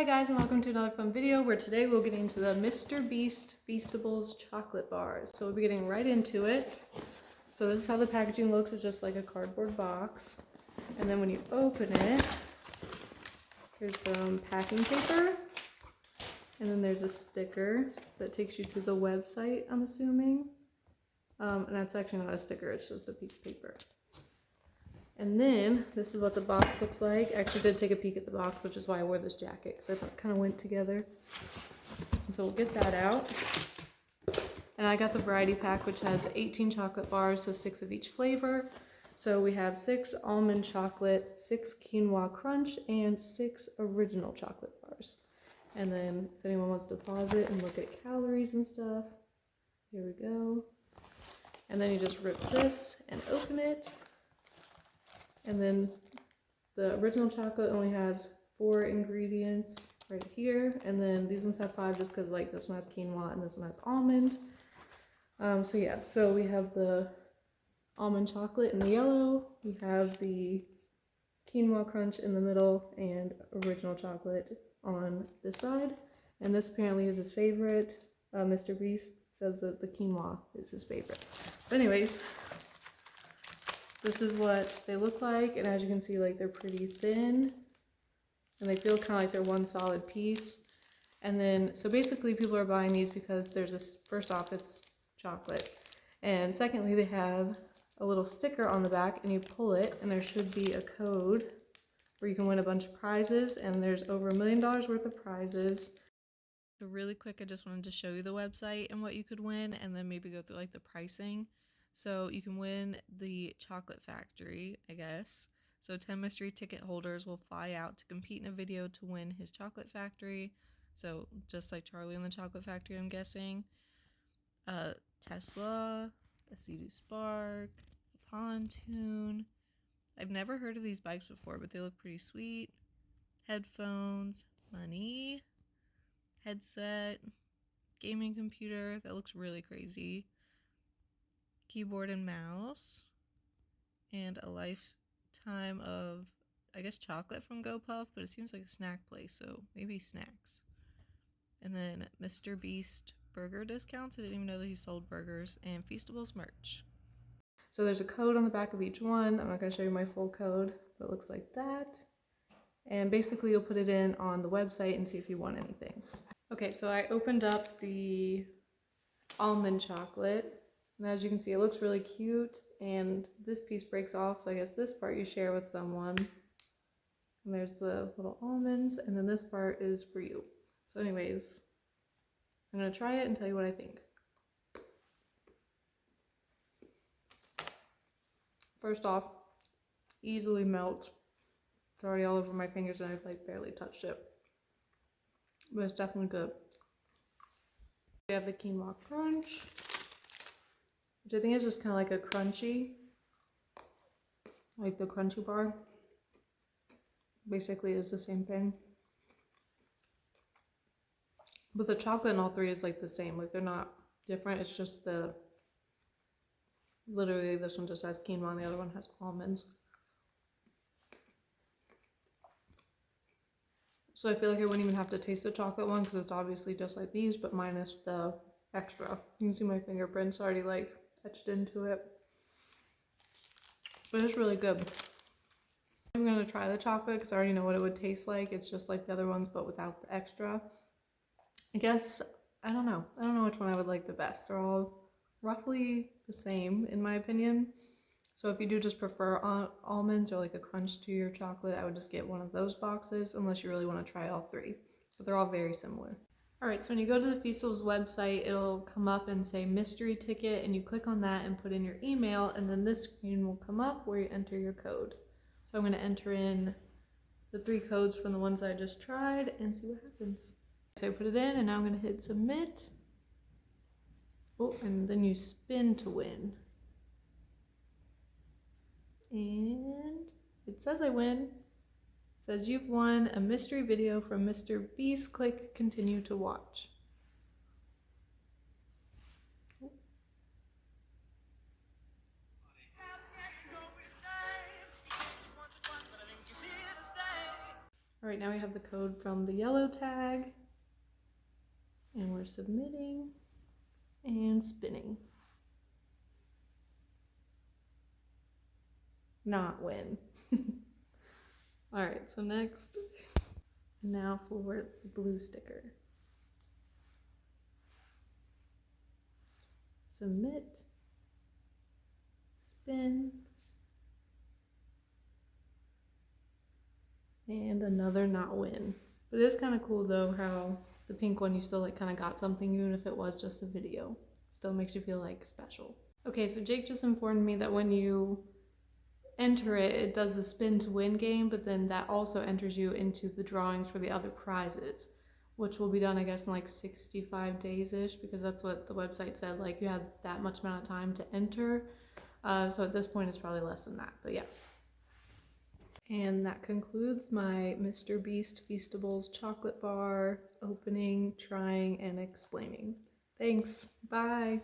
Hi guys, and welcome to another fun video where today we'll get into the Mr. Beast Feastables chocolate bars. So we'll be getting right into it. So this is how the packaging looks. It's just like a cardboard box. And then when you open it, here's some packing paper. And then there's a sticker that takes you to the website, I'm assuming. And that's actually not a sticker, it's just a piece of paper. And then this is what the box looks like. I actually did take a peek at the box, which is why I wore this jacket, because I thought it kind of went together. And so we'll get that out. And I got the variety pack, which has 18 chocolate bars, so 6 of each flavor. So we have 6 almond chocolate, 6 quinoa crunch, and 6 original chocolate bars. And then if anyone wants to pause it and look at calories and stuff, here we go. And then you just rip this and open it. And then the original chocolate only has 4 ingredients right here. And then these ones have 5 just because like this one has quinoa and this one has almond. So yeah, so we have the almond chocolate in the yellow. We have the quinoa crunch in the middle and original chocolate on this side. And this apparently is his favorite. Mr. Beast says that the quinoa is his favorite. But anyways, this is what they look like, and as you can see, like they're pretty thin, and they feel kind of like they're one solid piece. And then, so basically people are buying these because there's this, first off, it's chocolate, and secondly, they have a little sticker on the back, and you pull it, and there should be a code where you can win a bunch of prizes, and there's over $1 million worth of prizes. So really quick, I just wanted to show you the website and what you could win, and then maybe go through like the pricing. So you can win the chocolate factory, I guess. So 10 mystery ticket holders will fly out to compete in a video to win his chocolate factory. So just like Charlie and the Chocolate Factory, I'm guessing. Tesla, a Sea-Doo Spark, a pontoon. I've never heard of these bikes before, but they look pretty sweet. Headphones, money, headset, gaming computer, that looks really crazy, keyboard and mouse, and a lifetime of, I guess, chocolate from GoPuff, but it seems like a snack place, so maybe snacks. And then Mr. Beast burger discounts. I didn't even know that he sold burgers, and Feastables merch. So there's a code on the back of each one. I'm not going to show you my full code, but it looks like that. And basically you'll put it in on the website and see if you want anything. Okay, so I opened up the almond chocolate, and as you can see, it looks really cute, and this piece breaks off, so I guess this part you share with someone. And there's the little almonds, and then this part is for you. So anyways, I'm gonna try it and tell you what I think. First off, easily melts. It's already all over my fingers and I've like barely touched it. But it's definitely good. We have the quinoa crunch, which I think is just kind of like a crunchy, like the crunchy bar. Basically is the same thing. But the chocolate in all 3 is like the same, like they're not different, it's just the, literally this one just has quinoa and the other one has almonds. So I feel like I wouldn't even have to taste the chocolate one because it's obviously just like these, but minus the extra. You can see my fingerprints already like etched into it. But it's really good. I'm gonna try the chocolate because I already know what it would taste like. It's just like the other ones, but without the extra. I guess, I don't know. I don't know which one I would like the best. They're all roughly the same in my opinion. So if you do just prefer almonds or like a crunch to your chocolate, I would just get one of those boxes unless you really want to try all 3. But they're all very similar. Alright, so when you go to the Feastables website, it'll come up and say mystery ticket, and you click on that and put in your email, and then this screen will come up where you enter your code. So I'm going to enter in the 3 codes from the ones I just tried and see what happens. So I put it in, and now I'm going to hit submit. Oh, and then you spin to win. And it says I win. It says you've won a mystery video from Mr. Beast. Click continue to watch. All right, now we have the code from the yellow tag, and we're submitting and spinning. Not win. All right, so next, now for the blue sticker. Submit, spin, and another not win. But it is kind of cool though how the pink one you still like kind of got something even if it was just a video. Still makes you feel like special. Okay, so Jake just informed me that when you enter it, it does the spin to win game, but then that also enters you into the drawings for the other prizes, which will be done, I guess, in like 65 days-ish, because that's what the website said, like you had that much amount of time to enter. So at this point, it's probably less than that, but yeah. And that concludes my Mr. Beast Feastables chocolate bar opening, trying, and explaining. Thanks. Bye.